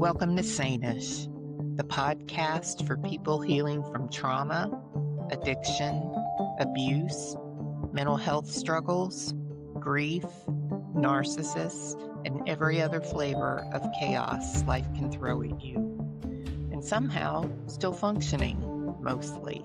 Welcome to Sane-ish, the podcast for people healing from trauma, addiction, abuse, mental health struggles, grief, narcissists, and every other flavor of chaos life can throw at you. And somehow still functioning, mostly.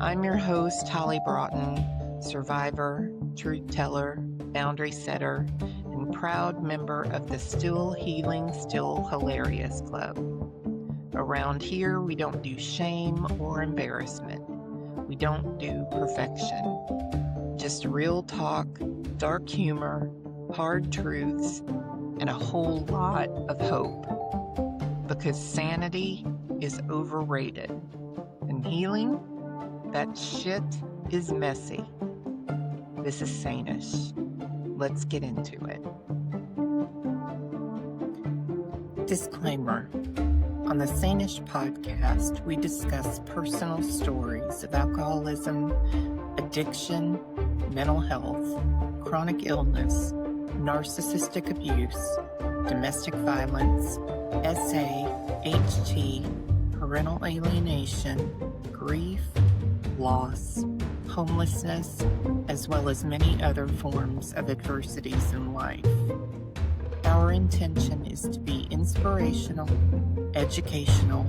I'm your host, Holley Broughton, survivor, truth teller, boundary setter, and proud member of the Still Healing, Still Hilarious Club. Around here, we don't do shame or embarrassment. We don't do perfection. Just real talk, dark humor, hard truths, and a whole lot of hope. Because sanity is overrated. And healing? That shit is messy. This is Sane-ish. Let's get into it. Disclaimer. On the Sane-ish podcast, we discuss personal stories of alcoholism, addiction, mental health, chronic illness, narcissistic abuse, domestic violence, SA, HT, parental alienation, grief, loss, homelessness, as well as many other forms of adversities in life. Our intention is to be inspirational, educational,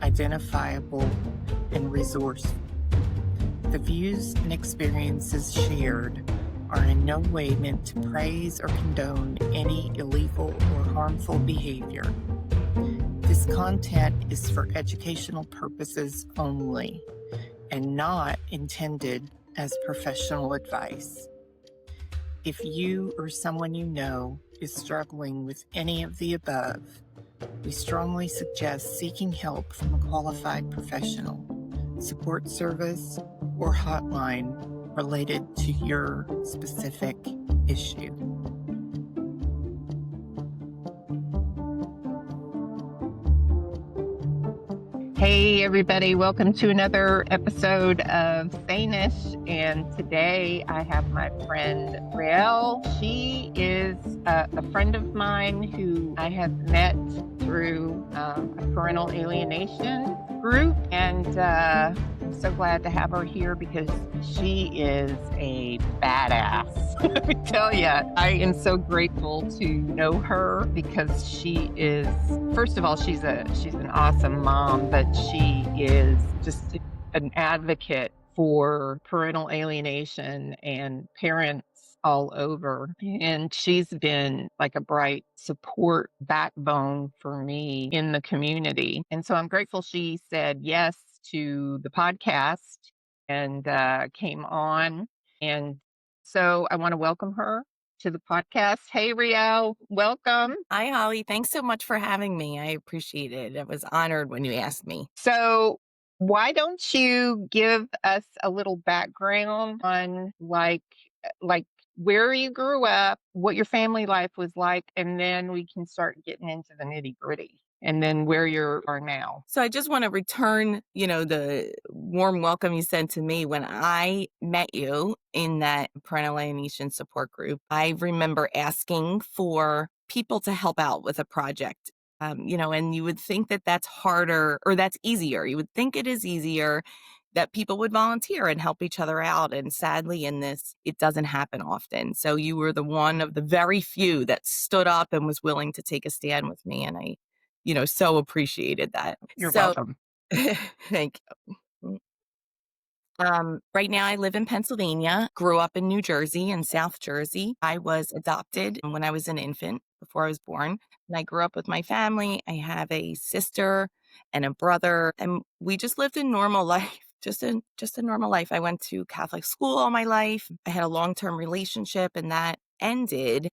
identifiable, and resourceful. The views and experiences shared are in no way meant to praise or condone any illegal or harmful behavior. This content is for educational purposes only and not intended as professional advice. If you or someone you know is struggling with any of the above, we strongly suggest seeking help from a qualified professional, support service, or hotline related to your specific issue. Hey everybody, welcome to another episode of Sane-ish, and today I have my friend Rael. She is a friend of mine who I have met through a parental alienation group, and I'm so glad to have her here because she is a badass. Let me tell you, I am so grateful to know her because she is, first of all, she's an awesome mom, but she is just an advocate for parental alienation and parents all over. And she's been like a bright support backbone for me in the community. And so I'm grateful she said yes to the podcast and came on. And so I want to welcome her to the podcast. Hey, Rael, welcome. Hi, Holly. Thanks so much for having me. I appreciate it. I was honored when you asked me. So why don't you give us a little background on like where you grew up, what your family life was like, and then we can start getting into the nitty-gritty, and then where you are now. So I just want to return, the warm welcome you sent to me when I met you in that parental alienation support group. I remember asking for people to help out with a project, and you would think that that's harder or that's easier. You would think it is easier that people would volunteer and help each other out. And sadly, in this, it doesn't happen often. So you were the one of the very few that stood up and was willing to take a stand with me. And I, so appreciated that. You're welcome. Thank you. Right now I live in Pennsylvania, grew up in New Jersey and South Jersey. I was adopted when I was an infant before I was born. And I grew up with my family. I have a sister and a brother, and we just lived a normal life. Just a normal life. I went to Catholic school all my life. I had a long-term relationship and that ended.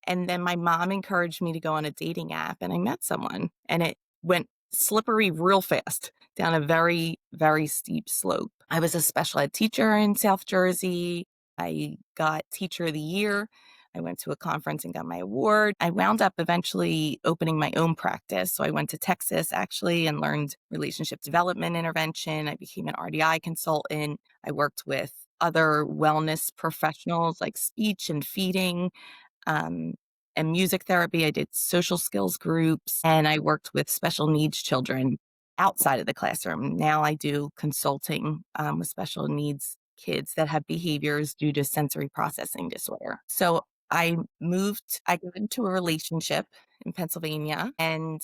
And then my mom encouraged me to go on a dating app and I met someone and it went slippery real fast down a very, very steep slope. I was a special ed teacher in South Jersey. I got Teacher of the Year. I went to a conference and got my award. I wound up eventually opening my own practice. So I went to Texas actually and learned relationship development intervention. I became an RDI consultant. I worked with other wellness professionals like speech and feeding. and music therapy. I did social skills groups, and I worked with special needs children outside of the classroom. Now I do consulting with special needs kids that have behaviors due to sensory processing disorder. So I got into a relationship in Pennsylvania, and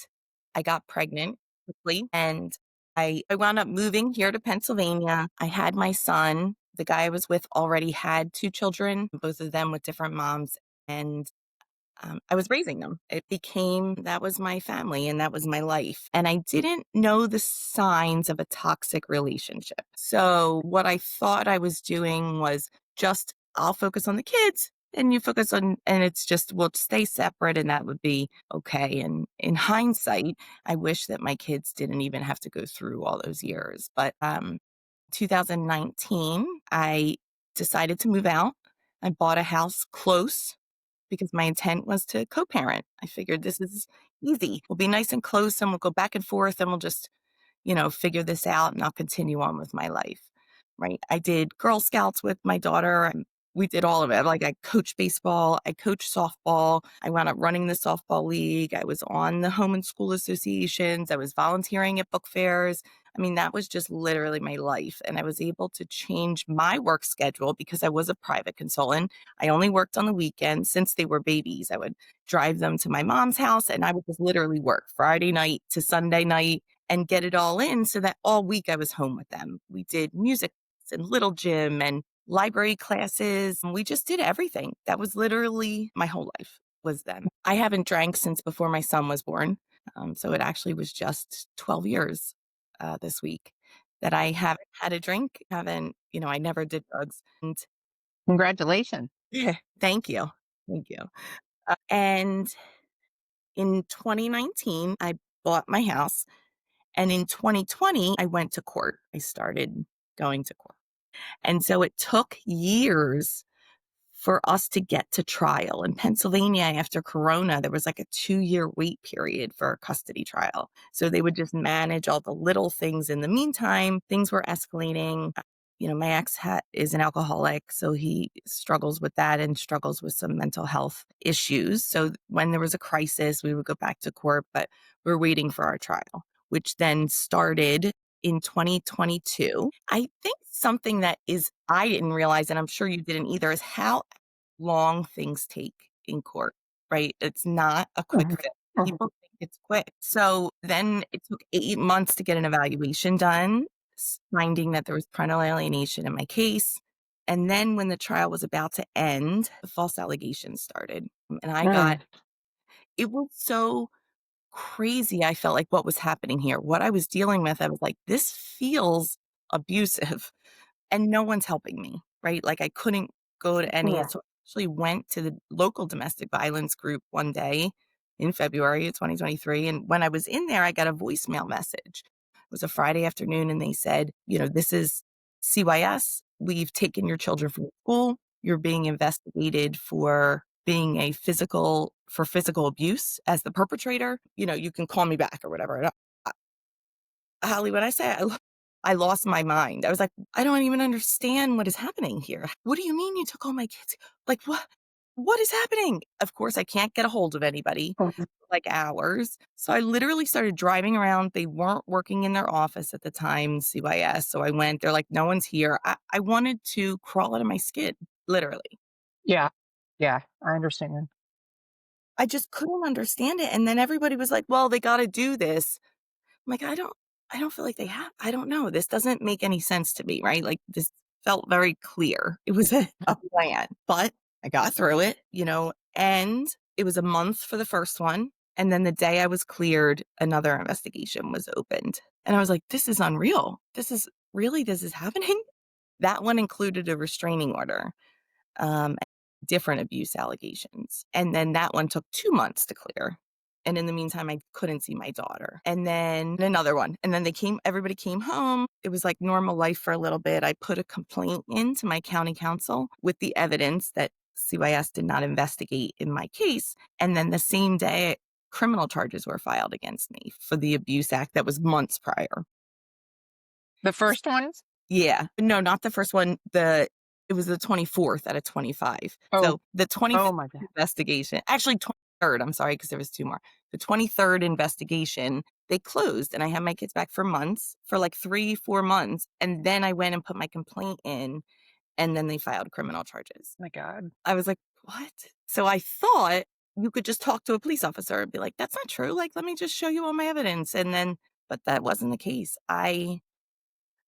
I got pregnant quickly, and I wound up moving here to Pennsylvania. I had my son. The guy I was with already had 2 children, both of them with different moms, and I was raising them. That was my family and that was my life. And I didn't know the signs of a toxic relationship. So what I thought I was doing was just, I'll focus on the kids and you focus on, and it's just, we'll stay separate and that would be okay. And in hindsight, I wish that my kids didn't even have to go through all those years. But 2019, I decided to move out. I bought a house close because my intent was to co-parent. I figured this is easy. We'll be nice and close and we'll go back and forth and we'll just, figure this out and I'll continue on with my life. Right. I did Girl Scouts with my daughter and we did all of it. Like I coached baseball, I coached softball. I wound up running the softball league. I was on the home and school associations. I was volunteering at book fairs. I mean, that was just literally my life. And I was able to change my work schedule because I was a private consultant. I only worked on the weekends since they were babies. I would drive them to my mom's house and I would just literally work Friday night to Sunday night and get it all in so that all week I was home with them. We did music and little gym and library classes. We just did everything. That was literally my whole life was them. I haven't drank since before my son was born. So it actually was just 12 years this week that I haven't had a drink, I never did drugs. And Congratulations. yeah, thank you. Thank you. And in 2019, I bought my house. And in 2020, I went to court. I started going to court. And so it took years for us to get to trial. In Pennsylvania, after Corona, there was like a 2-year wait period for a custody trial. So they would just manage all the little things. In the meantime, things were escalating. My ex is an alcoholic, so he struggles with that and struggles with some mental health issues. So when there was a crisis, we would go back to court, but we're waiting for our trial, which then started in 2022. I think something that I didn't realize, and I'm sure you didn't either, is how long things take in court, right? It's not a quick Mhm. fix. Mhm. People think it's quick. So then it took 8 months to get an evaluation done, finding that there was parental alienation in my case. And then when the trial was about to end, the false allegations started. And it was so crazy. I felt like what was happening here, what I was dealing with, I was like, this feels abusive and no one's helping me, right? Like I couldn't go to any. Yeah. So I actually went to the local domestic violence group one day in February of 2023. And when I was in there, I got a voicemail message. It was a Friday afternoon and they said, this is CYS. We've taken your children from school. You're being investigated for being for physical abuse as the perpetrator. You can call me back or whatever. And Holly, when I say I lost my mind, I was like, I don't even understand what is happening here. What do you mean you took all my kids? Like, what is happening? Of course, I can't get a hold of anybody Mhm. like hours. So I literally started driving around. They weren't working in their office at the time, CYS. So I went, they're like, no one's here. I wanted to crawl out of my skin, literally. Yeah. Yeah. I understand. I just couldn't understand it. And then everybody was like, well, they got to do this. I'm like, I don't feel like they have. I don't know. This doesn't make any sense to me, right? Like this felt very clear. It was a plan, but I got through it, and it was a month for the first one. And then the day I was cleared, another investigation was opened. And I was like, this is unreal. This is happening. That one included a restraining order. um, Different abuse allegations. And then that one took 2 months to clear. And in the meantime, I couldn't see my daughter. And then another one. And then everybody came home. It was like normal life for a little bit. I put a complaint into my county council with the evidence that CYS did not investigate in my case. And then the same day, criminal charges were filed against me for the Abuse Act that was months prior. The first ones? Yeah. No, not the first one. It was the 24th out of 25. Oh, So the 25th oh my God. investigation, actually I'm sorry, because there was 2 more. The 23rd investigation, they closed, and I had my kids back for months, for like 3, 4 months, and then I went and put my complaint in, and then they filed criminal charges. My God. I was like, "What?" So I thought you could just talk to a police officer and be like, "That's not true, like, let me just show you all my evidence," and then but that wasn't the case.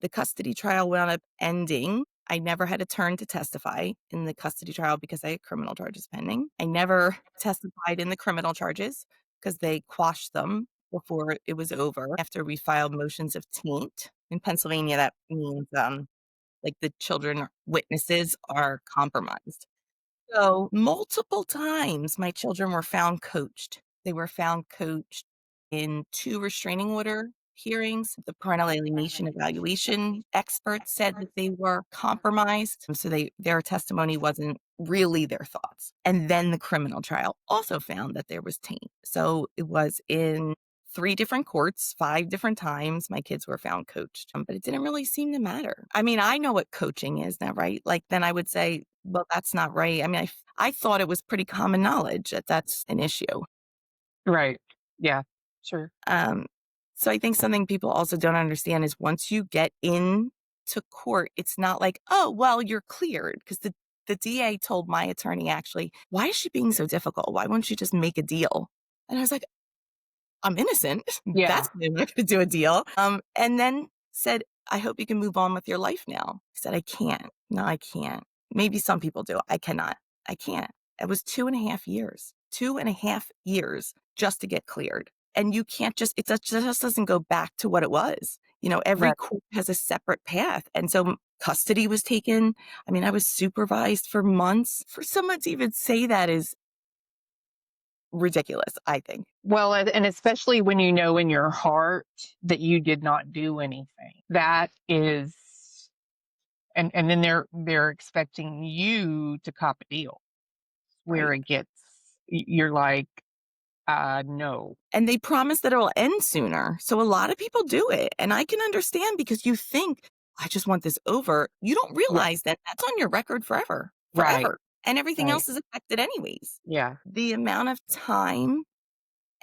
The custody trial wound up ending. I never had a turn to testify in the custody trial because I had criminal charges pending. I never testified in the criminal charges because they quashed them before it was over after we filed motions of taint. In Pennsylvania, that means, like, the children or witnesses are compromised. So, multiple times, my children were found coached. They were found coached in 2 restraining order hearings. The parental alienation evaluation experts said that they were compromised, so their testimony wasn't really their thoughts. And then the criminal trial also found that there was taint. So, it was in 3 different courts, 5 different times, my kids were found coached, but it didn't really seem to matter. I mean, I know what coaching is now, right? Like, then I would say, "Well, that's not right." I mean, I thought it was pretty common knowledge that that's an issue. Right. Yeah. Sure. Um, so I think something people also don't understand is once you get into court, it's not like, "Oh, well, you're cleared," because the DA told my attorney, actually, "Why is she being so difficult? Why won't she just make a deal?" And I was like, I'm innocent. Yeah. That's why I'm not gonna do a deal. And then said, "I hope you can move on with your life now." I said, "I can't. No, I can't." Maybe some people do. I cannot. I can't. It was 2.5 years. 2.5 years just to get cleared. And you can't just doesn't go back to what it was. Every Right. court has a separate path. And so custody was taken. I mean, I was supervised for months. For someone to even say that is ridiculous, I think. Well, and especially when you know in your heart that you did not do anything. That is, and then they're expecting you to cop a deal where Right. it gets, you're like, no. And they promise that it'll end sooner. So a lot of people do it. And I can understand because you think, I just want this over. You don't Yeah. realize that that's on your record forever, Right. forever. And everything Right. else is affected anyways. Yeah. The amount of time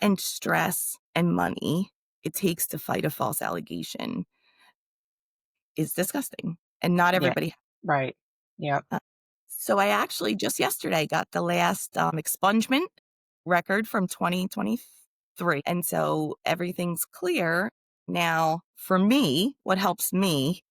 and stress and money it takes to fight a false allegation is disgusting. And not Yeah. everybody. Right. Yeah. uh, So I actually just yesterday got the last expungement record from 2023. And so everything's clear. Now, for me, what helps me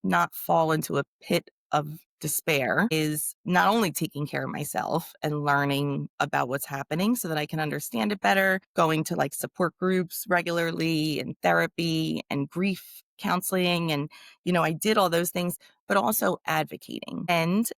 not fall into a pit of despair is not only taking care of myself and learning about what's happening so that I can understand it better, going to like support groups regularly and therapy and grief counseling. And, I did all those things, but also advocating and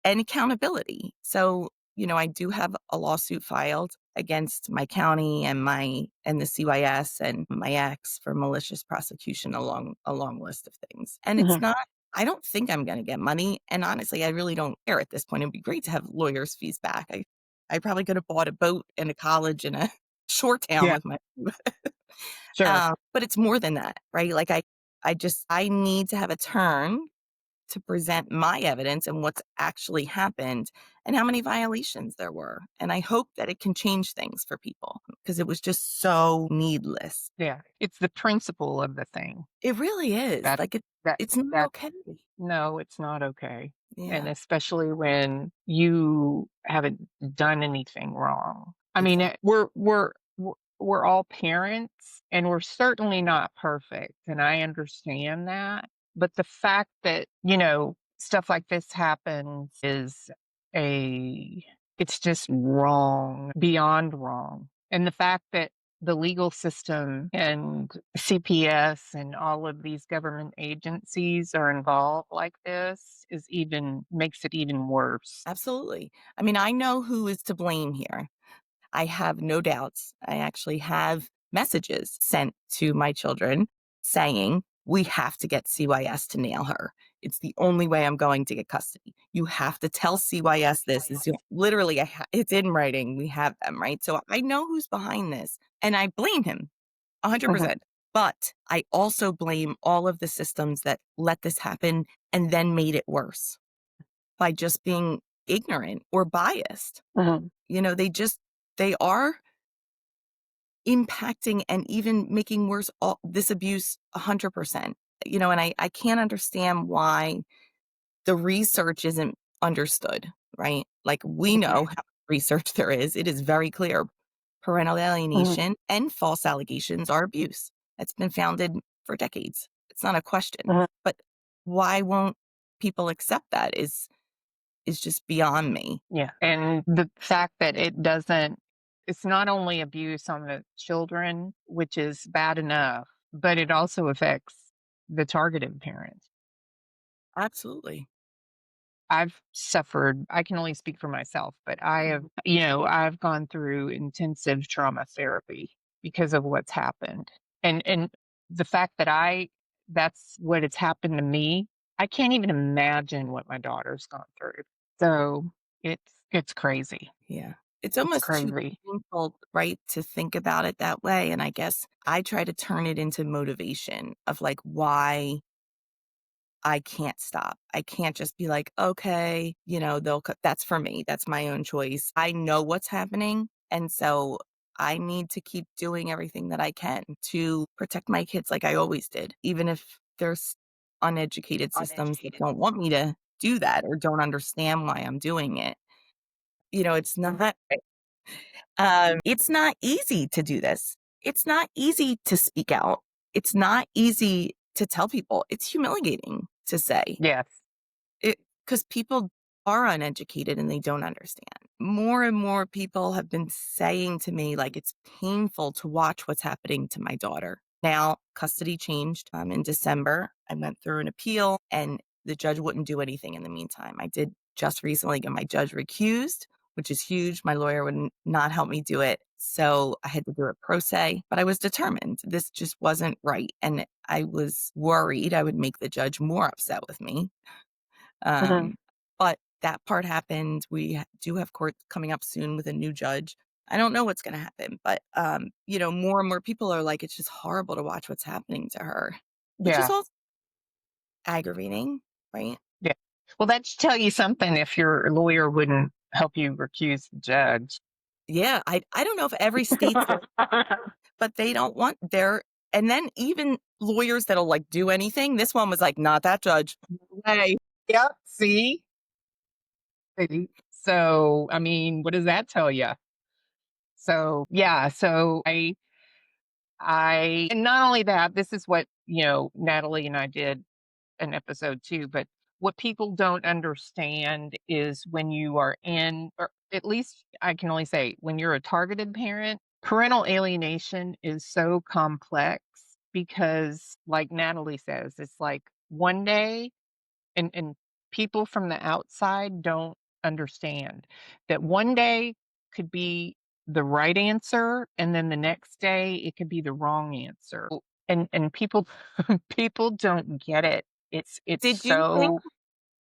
accountability. So, I do have a lawsuit filed against my county and the CYS and my ex for malicious prosecution, along a long list of things. And it's Mhm. not I don't think I'm going to get money, and honestly, I really don't care at this point. It'd be great to have lawyers' fees back. I probably could have bought a boat and a college in a shore town Yeah. with my Sure. but it's more than that, right? Like I need to have a turn to present my evidence and what's actually happened and how many violations there were. And I hope that it can change things for people because it was just so needless. Yeah. It's the principle of the thing It really is. that Like that it's not that okay. no, it's not okay. And Yeah, especially when you haven't done anything wrong. I mean, exactly. we're all parents and we're certainly not perfect, and I understand that. But the fact that, stuff like this happens is a it's just wrong, beyond wrong. And the fact that the legal system and CPS and all of these government agencies are involved like this is even makes it even worse. Absolutely. I mean, I know who is to blame here. I have no doubts. I actually have messages sent to my children saying, "We have to get CYS to nail her. It's the only way I'm going to get custody. You have to tell CYS this." Literally, it's in writing. We have them, right? So I know who's behind this, and I blame him Mhm. 100%. But I also blame all of the systems that let this happen and then made it worse by just being ignorant or biased. Mhm. They are impacting and even making worse this abuse 100%. And I can't understand why the research isn't understood, right? Like, we know how much research there is. It is very clear. Parental Mhm. alienation and false allegations are abuse. It's been founded for decades. It's not a question. Mhm. But why won't people accept that is just beyond me. Yeah. And the fact that it's not only abuse on the children, which is bad enough, but it also affects the targeted parents. Absolutely. I've suffered, I can only speak for myself, but I've gone through intensive trauma therapy because of what's happened. And the fact that that's what has happened to me, I can't even imagine what my daughter's gone through. So it's crazy. Yeah. It's It's almost too crazy. painful, right, to think about it that way. And I guess I try to turn it into motivation of like why I can't stop. I can't just be like, okay, that's for me. That's my own choice. I know what's happening. And so I need to keep doing everything that I can to protect my kids like I always did, even if there's uneducated systems that don't want me to do that or don't understand why I'm doing it. It's not easy to do this. It's not easy to speak out. It's not easy to tell people. It's humiliating to say. Yes. Because people are uneducated and they don't understand. More and more people have been saying to me, like, it's painful to watch what's happening to my daughter. Now, custody changed in December. I went through an appeal and the judge wouldn't do anything in the meantime. I did just recently get my judge recused, which is huge. My lawyer would not help me do it. So I had to do it pro se, but I was determined. This just wasn't right. And I was worried I would make the judge more upset with me. Mhm. But that part happened. We do have court coming up soon with a new judge. I don't know what's going to happen, but more and more people are like, it's just horrible to watch what's happening to her, which is Yeah. also aggravating, right? Yeah. Well, that should tell you something if your lawyer wouldn't help you recuse the judge. Yeah, I don't know if every state's like, but they don't want their. And then even lawyers that'll like do anything. This one was like, not that judge. Hey. Yep. See? So, I mean, what does that tell you? So, yeah. So and not only that, this is what, Natalie and I did an episode too, but what people don't understand is when you are or at least I can only say when you're a targeted parent, parental alienation is so complex because, like Natalie says, it's like one day, and people from the outside don't understand that one day could be the right answer and then the next day it could be the wrong answer. And people people don't get it. It's Did you think so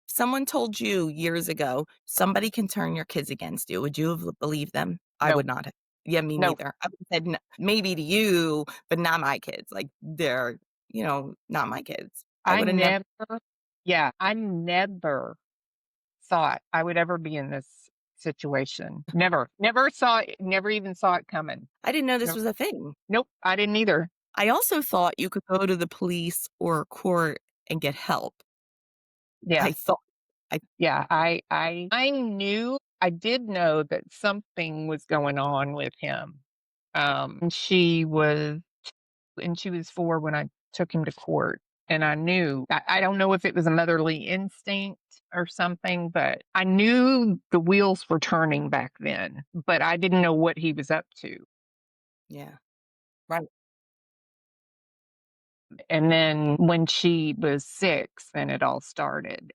someone told you years ago, somebody can turn your kids against you? Would you have believed them? I no, would not have. Yeah, me no. neither. I would have said maybe to you, but not my kids. Like they're, not my kids. I I would have never. never Yeah, I never thought I would ever be in this situation. Never. Never saw it, never even saw it coming. I didn't know this Nope. was a thing. Nope, I didn't either. I also thought you could go to the police or court and get help. Yeah. I thought. I Yeah, I knew, I did know that something was going on with him. And she was 4 when I took him to court, and I knew, I don't know if it was a motherly instinct or something, but I knew the wheels were turning back then, but I didn't know what he was up to. yeah. Right. And then when she was 6, then it all started.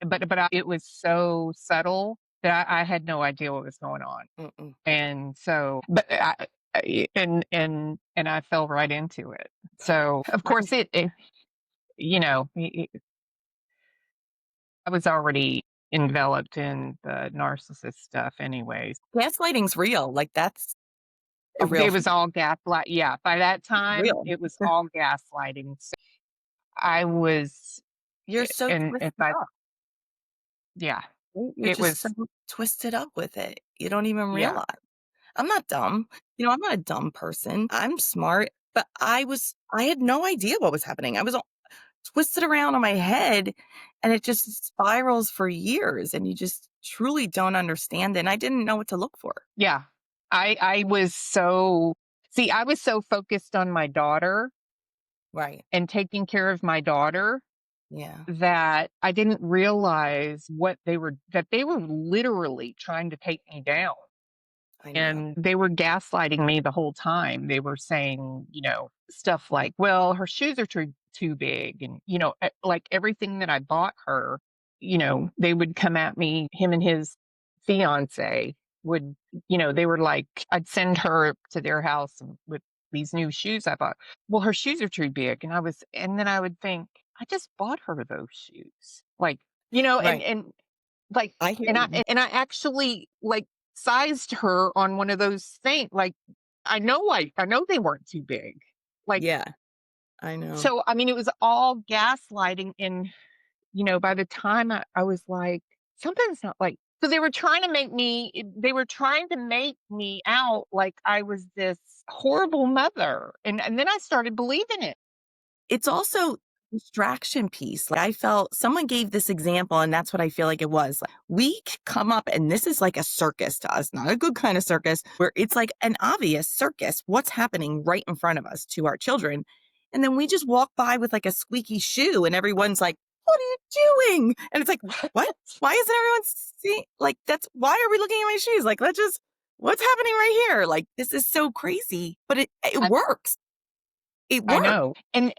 It was so subtle that I had no idea what was going on. Mm-mm. And so, but and I fell right into it. So of course you know, I was already enveloped in the narcissist stuff anyways. Gaslighting's real. Like that's a real It thing. was all gaslight. Yeah, by that time Real. it was all gaslighting. So I was, You're so and twisted if I, up. yeah. You're It just so was, twisted up with it. You don't even yeah, realize. I'm not dumb. I'm not a dumb person. I'm smart, but I had no idea what was happening. I was all twisted around on my head and it just spirals for years and you just truly don't understand it. And I didn't know what to look for. yeah. I was so, see, I was so focused on my daughter Right. and taking care of my daughter Yeah. that I didn't realize that they were literally trying to take me down. I know. And they were gaslighting me the whole time. They were saying, stuff like, well, her shoes are too big. And, like everything that I bought her, they would come at me, him and his fiance would, they were like, I'd send her to their house with these new shoes I bought. Well, her shoes are too big. And then I would think, I just bought her those shoes. Like, Right. and like, I hear and I you. and I actually like sized her on one of those things. Like, I know they weren't too big. Like, Yeah, I know. so I mean, it was all gaslighting. And by the time I was like, something's not like. So they were trying to make me out like I was this horrible mother, and then I started believing it. It's also distraction piece. Like I felt someone gave this example and that's what I feel like it was. Like, we come up and this is like a circus to us, not a good kind of circus where it's like an obvious circus. What's happening right in front of us to our children. And then we just walk by with like a squeaky shoe and everyone's like, what are you doing? And it's like, what? Why isn't everyone seeing? Like, why are we looking at my shoes? Like, what's happening right here? Like, this is so crazy, but it works. It I works. know. And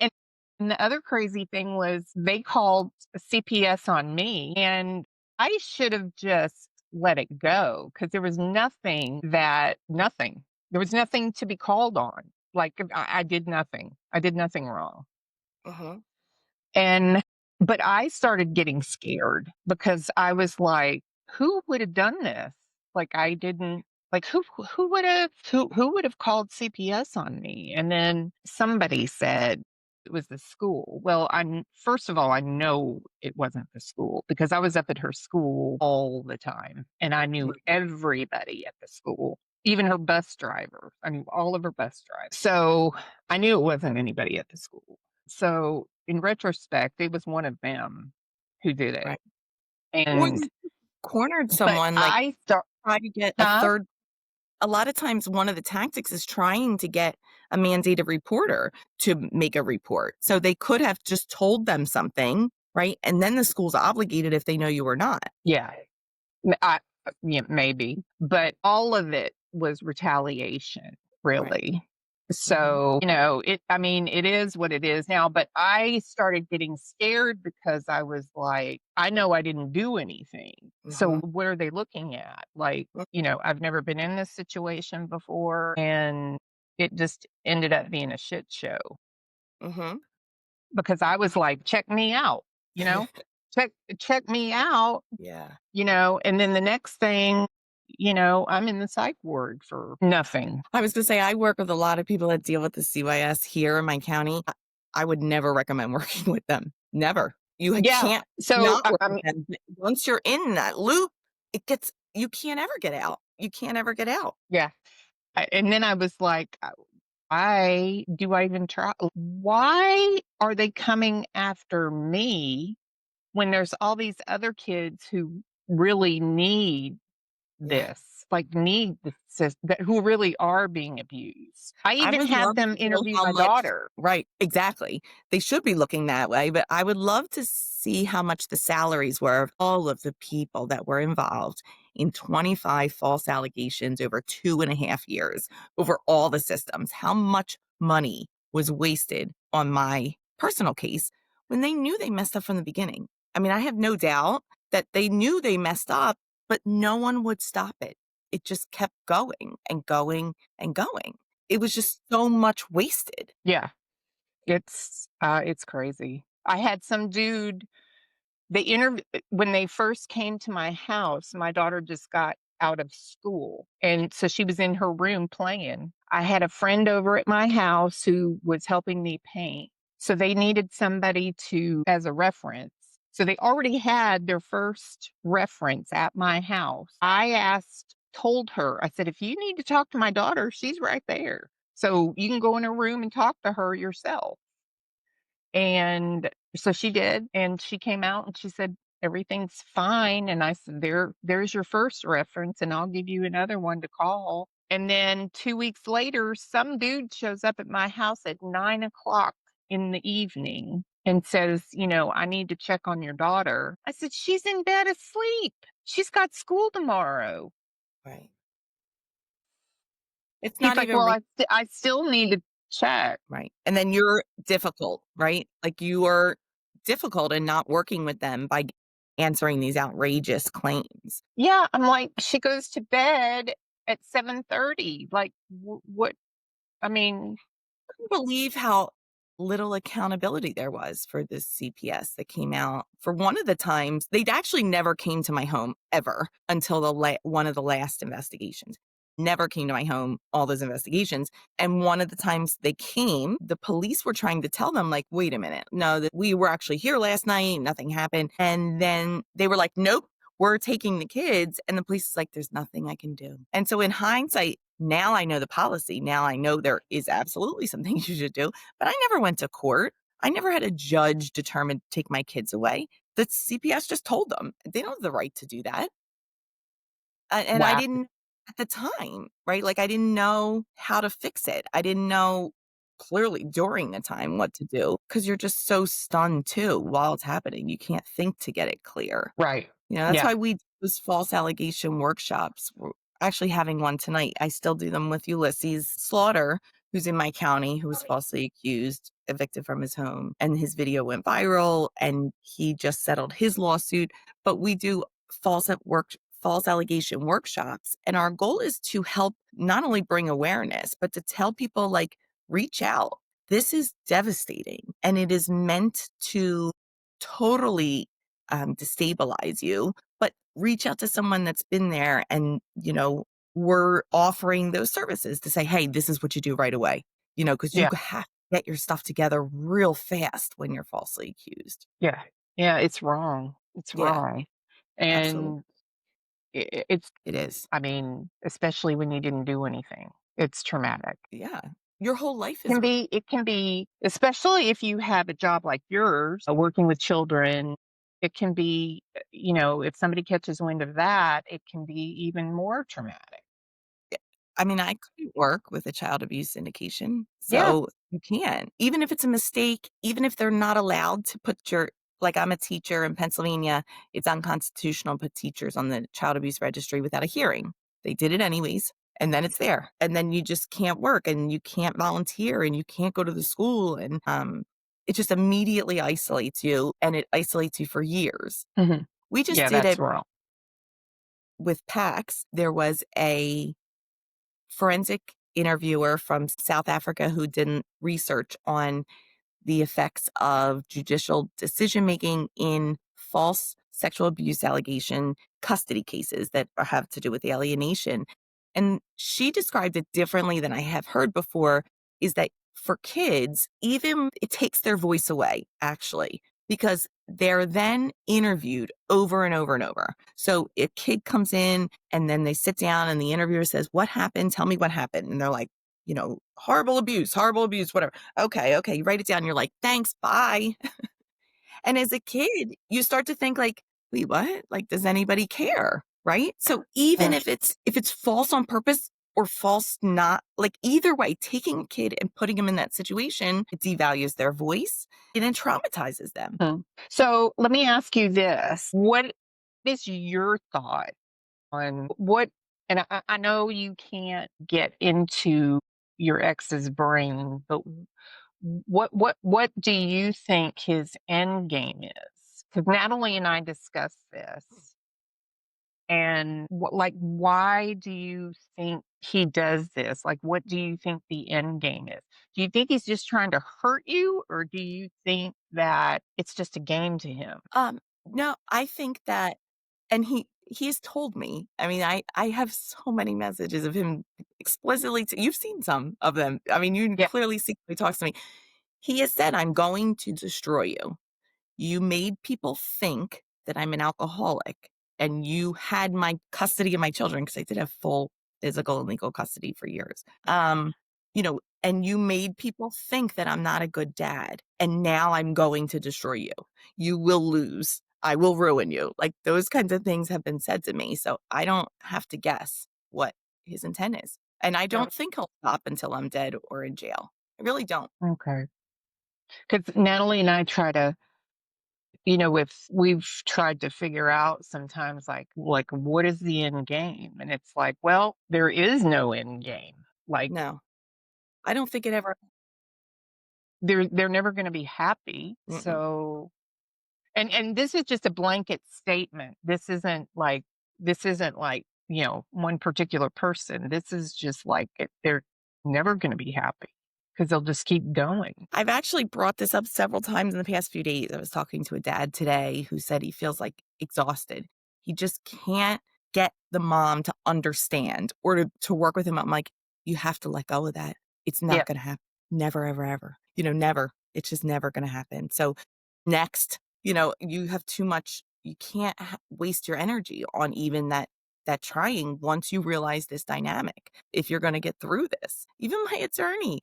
the other crazy thing was they called CPS on me, and I should have just let it go because there was nothing. There was nothing to be called on. Like, I did nothing. I did nothing wrong. Uh-huh. And but I started getting scared because I was like, who would have done this? Like, I didn't, like, who would have called CPS on me? And then somebody said it was the school. Well, first of all, I know it wasn't the school because I was up at her school all the time and I knew everybody at the school, even her bus driver. I knew all of her bus drivers. So I knew it wasn't anybody at the school. So in retrospect, it was one of them who did it. Right. Or And you cornered but someone, like, I start try to get huh? a lot of times one of the tactics is trying to get a mandated reporter to make a report. So they could have just told them something, right? And then the school's obligated if they know you or not. Yeah. I yeah, maybe. But all of it was retaliation, Right. really. Mhm. So, it is what it is now. But I started getting scared because I was like, I know I didn't do anything. So Mhm. what are they looking at? Like, Mm. I've never been in this situation before. And it just ended up being a shit show Mhm. because I was like, check me out, you know, check me out, Yeah. and then the next thing, I'm in the psych ward for nothing. I was gonna say I work with a lot of people that deal with the CYS here in my county. I would never recommend working with them. Never. Yeah. Can't So, not work with them. Once you're in that loop, you can't ever get out. You can't ever get out. yeah. And then I was like, why do I even try? Why are they coming after me when there's all these other kids who really need Yeah. this, like need the that who really are being abused? I I even would had love them to know interview how my much. daughter. Right, exactly. They should be looking that way, but I would love to see how much the salaries were of all of the people that were involved in 25 false allegations over 2.5 years, over all the systems. How much money was wasted on my personal case when they knew they messed up from the beginning? I mean, I have no doubt that they knew they messed up, but no one would stop it. It just kept going and going and going. It was just so much wasted. Yeah. It's crazy. I had some dude, they interview when they first came to my house, my daughter just got out of school. And so she was in her room playing. I had a friend over at my house who was helping me paint. So they needed somebody to as a reference. So they already had their first reference at my house. I told her, I said, if you need to talk to my daughter, she's right there. So you can go in her room and talk to her yourself. And so she did, and she came out and she said, everything's fine. And I said, there's your first reference, and I'll give you another one to call. And then 2 weeks later, some dude shows up at my house at 9 o'clock in the evening and says, I need to check on your daughter. I said, she's in bed asleep. She's got school tomorrow. Right. It's He's not like, even well, I still need to check. right. And then you're difficult, right? Like you are difficult in not working with them by answering these outrageous claims. Yeah, I'm like, she goes to bed at 7:30. Like, what? I mean, Couldn't believe how little accountability there was for this CPS that came out. For one of the times, they actually never came to my home ever until one of the last investigations. Never came to my home, all those investigations. And one of the times they came, the police were trying to tell them, like, wait a minute, no, that we were actually here last night, nothing happened. And then they were like, nope, we're taking the kids. And the police is like, there's nothing I can do. And so in hindsight, now I know the policy. Now I know there is absolutely some things you should do, but I never went to court. I never had a judge determined to take my kids away. The CPS just told them they don't have the right to do that. And I wow. didn't at the time, right? Like I didn't know how to fix it. I didn't know clearly during the time what to do because you're just so stunned too while it's happening. You can't think to get it clear. Right. That's Yeah. why we do those false allegation workshops. We're actually having one tonight. I still do them with Ulysses Slaughter, who's in my county, who was falsely accused, evicted from his home, and his video went viral and he just settled his lawsuit. But we do false allegation workshops. And our goal is to help not only bring awareness, but to tell people like, reach out. This is devastating. And it is meant to totally destabilize you, but reach out to someone that's been there and, we're offering those services to say, hey, this is what you do right away, because you Yeah. have to get your stuff together real fast when you're falsely accused. Yeah. Yeah. It's wrong. It's Yeah, wrong. absolutely. And it's, It is. I mean, especially when you didn't do anything, it's traumatic. Yeah. Your whole life is It can be, especially if you have a job like yours, working with children, it can be, if somebody catches wind of that, it can be even more traumatic. I mean, I couldn't work with a child abuse syndication, Yeah. so you can't. Even if it's a mistake, even if they're not allowed to put like I'm a teacher in Pennsylvania, it's unconstitutional to put teachers on the child abuse registry without a hearing. They did it anyways, and then it's there. And then you just can't work and you can't volunteer and you can't go to the school and it just immediately isolates you and it isolates you for years. Mhm. We just Yeah, did that's it wrong. with PACS. There was a forensic interviewer from South Africa who did research on the effects of judicial decision making in false sexual abuse allegation custody cases that have to do with alienation. And she described it differently than I have heard before is that for kids, even it takes their voice away, actually, because they're then interviewed over and over and over. So a kid comes in and then they sit down and the interviewer says, what happened? Tell me what happened. And they're like, horrible abuse, whatever. Okay. You write it down. You're like, thanks, bye. And as a kid, you start to think like, wait, what? Like, does anybody care? Right. So even Mm. if it's false on purpose or false, not like either way, taking a kid and putting them in that situation, it devalues their voice and it traumatizes them. Hmm. So let me ask you this. What is your thought on what, and I know you can't get into your ex's brain, but what do you think his end game is? Because Natalie and I discussed this, and why do you think he does this? Like, what do you think the end game is? Do you think he's just trying to hurt you, or do you think that it's just a game to him? No, I think that, and he's told me, I mean, I have so many messages of him explicitly, you've seen some of them. I mean, you can Yeah. clearly see when he talks to me. He has said, I'm going to destroy you. You made people think that I'm an alcoholic, and you had my custody of my children because I did have full physical and legal custody for years. And you made people think that I'm not a good dad, and now I'm going to destroy you. You will lose. I will ruin you. Like, those kinds of things have been said to me, so I don't have to guess what his intent is. And I Yep. don't think he'll stop until I'm dead or in jail. I really don't. Okay. Because Natalie and I try to, if we've tried to figure out sometimes like what is the end game? And it's like, well, there is no end game. Like No, I don't think it ever. they're never going to be happy. Mm-mm. So and this is just a blanket statement. This isn't like, one particular person. This is just like they're never going to be happy because they'll just keep going. I've actually brought this up several times in the past few days. I was talking to a dad today who said he feels like exhausted. He just can't get the mom to understand or to work with him. I'm like, you have to let go of that. It's Yeah. not going to happen. Never, ever, ever. Never. It's just never going to happen. So next, you have too much. You can't waste your energy on even that trying once you realize this dynamic. If you're going to get through this, even my attorney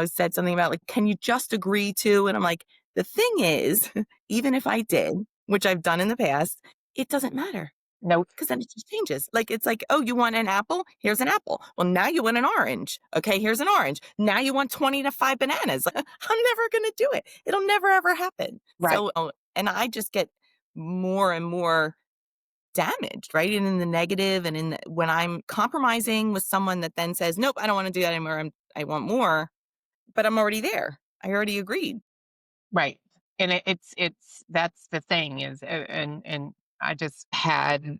said something about like, can you just agree to? And I'm like, the thing is, even if I did, which I've done in the past, it doesn't matter No. because then it just changes. Like, it's like, oh, you want an apple? Here's an apple. Well, now you want an orange. Okay, here's an orange. Now you want 20 to 5 bananas. Like, I'm never going to do it. It'll never, ever happen. Right. So, and I just get more and more damaged, right? And in the negative, and when I'm compromising with someone that then says, nope, I don't want to do that anymore. I want more, but I'm already there. I already agreed. Right. And it's that's the thing is, and I just had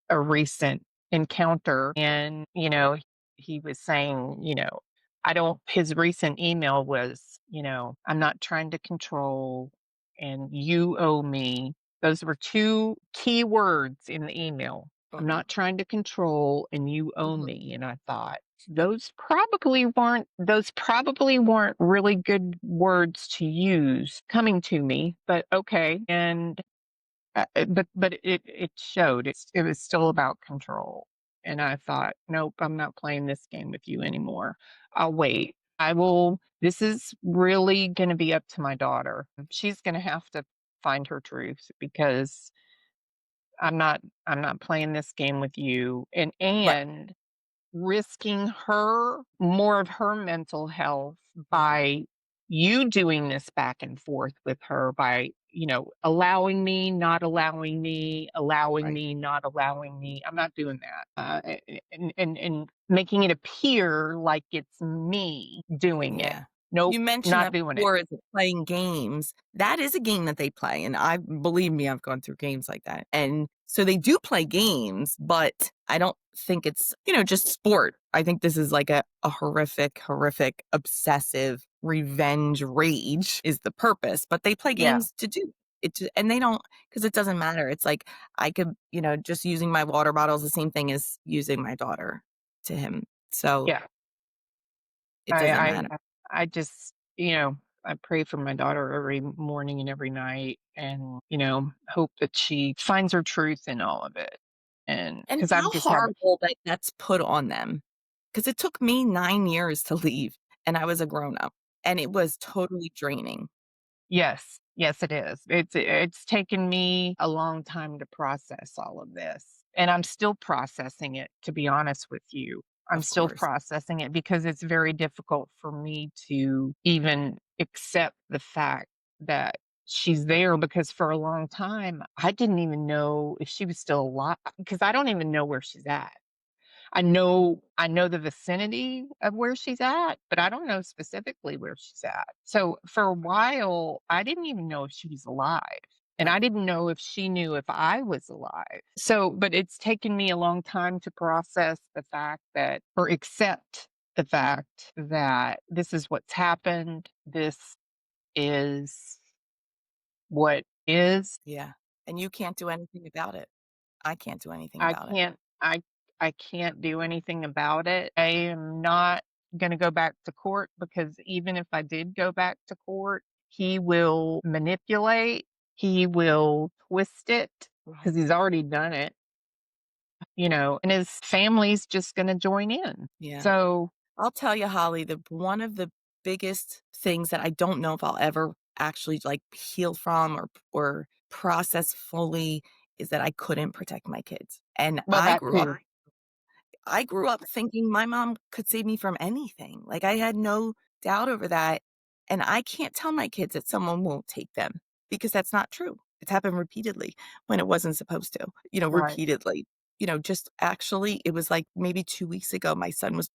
a recent encounter, and he was saying, I don't his recent email was, I'm not trying to control, and you owe me. Those were two key words in the email. I'm Mm-mm. not trying to control, and you owe Mhm. me. And I thought those probably weren't really good words to use coming to me, but okay. And but it showed. It was still about control. And I thought, nope, I'm not playing this game with you anymore. I'll wait. I will. This is really going to be up to my daughter. She's going to have to find her truth, because I'm not playing this game with you, Right. and risking more of her mental health by you doing this back and forth with her, by allowing me, not allowing me, allowing Right. me, not allowing me. I'm not doing that. And making it appear like it's me doing it. Yeah. Nope, You mentioned not that doing it. before, is it playing games? That is a game that they play, and I believe me, I've gone through games like that. And so they do play games, but I don't think it's, just sport. I think this is like a horrific, horrific, obsessive revenge rage is the purpose, but they play Yeah. games to do it, and they don't, because it doesn't matter. It's like I could, just using my water bottle is the same thing as using my daughter to him. So Yeah. it I doesn't I matter. I just, I pray for my daughter every morning and every night, and, hope that she finds her truth in all of it. And And because I've how just had horrible that that's put on them, because it took me 9 years to leave, and I was a grown-up, and it was totally draining. Yes, yes, it is. It's taken me a long time to process all of this, and I'm still processing it, to be honest with you. I'm Of still course. processing it because it's very difficult for me to even accept the fact that she's there, because for a long time, I didn't even know if she was still alive, because I don't even know where she's at. I know the vicinity of where she's at, but I don't know specifically where she's at. So for a while, I didn't even know if she was alive. And Right. I didn't know if she knew if I was alive. So, but it's taken me a long time to process the fact that, or accept the fact that this is what's happened. This is what is. Yeah, and you can't do anything about it. I can't do anything I about it. can't I I can't do anything about it. I am not gonna go back to court, because even if I did go back to court, He will manipulate, he will twist it because Right. he's already done it, and his family's just going to join in. Yeah. So, I'll tell you, Holly, the one of the biggest things that I don't know if I'll ever actually like heal from or process fully is that I couldn't protect my kids. And well, that too. I grew up thinking my mom could save me from anything. Like I had no doubt over that. And I can't tell my kids that someone won't take them because that's not true. It's happened repeatedly when it wasn't supposed to, Right. repeatedly. Just actually, it was like maybe 2 weeks ago, my son was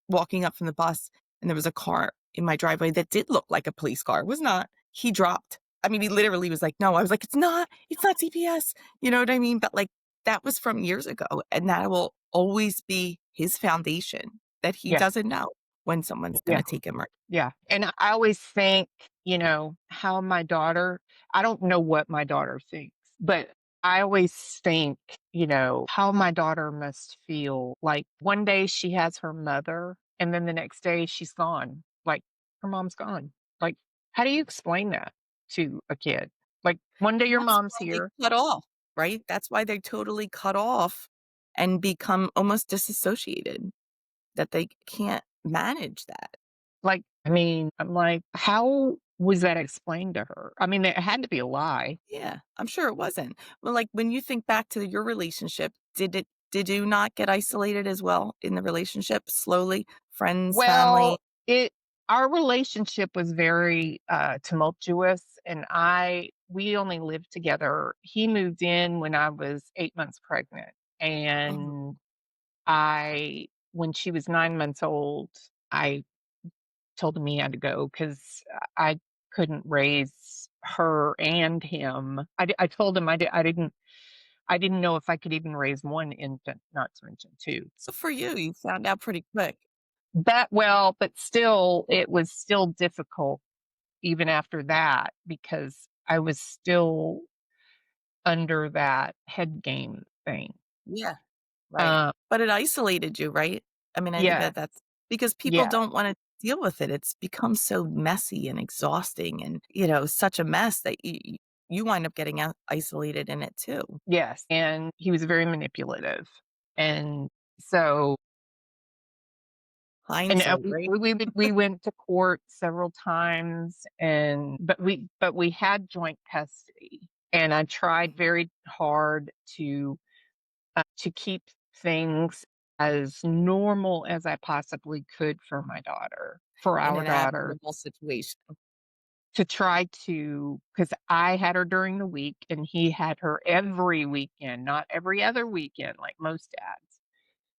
walking up from the bus, and there was a car in my driveway that did look like a police car. It was not. He dropped. I mean, he literally was like, no. I was like, it's not CPS. You know what I mean? But like, that was from years ago, and that will always be his foundation that he Yeah. doesn't know when someone's Yeah. gonna take him or Yeah. And I always think, how my daughter, I don't know what my daughter thinks, but I always think, how my daughter must feel like one day she has her mother and then the next day she's gone. Like her mom's gone. Like, how do you explain that to a kid? Like one day your that's mom's why they here. cut off, right? That's why they totally cut off and become almost disassociated, that they can't manage that. Like, I mean, I'm like, how was that explained to her? I mean, it had to be a lie. Yeah, I'm sure it wasn't. Well, like, when you think back to your relationship, did you not get isolated as well in the relationship slowly? Friends, family? Well, it our relationship was very tumultuous, and we only lived together. He moved in when I was 8 months pregnant, Mhm. and I when she was 9 months old, I told him he had to go because I couldn't raise her and him. I told him I didn't know if I could even raise one infant, not to mention two. So for you found out pretty quick. But still, it was still difficult even after that because I was still under that head game thing. Yeah. Right. Uh, But it isolated you, right? I mean, I think yeah, that that's because people yeah, don't wanna deal with it. It's become so messy and exhausting and, such a mess that you wind up getting isolated in it too. yes. And he was very manipulative. And so, and Hindsight, right? we went to court several times, but we had joint custody, and I tried very hard to keep things as normal as I possibly could for my daughter, for In our an daughter, abnormal situation. to try to, because I had her during the week and he had her every weekend, not every other weekend like most dads.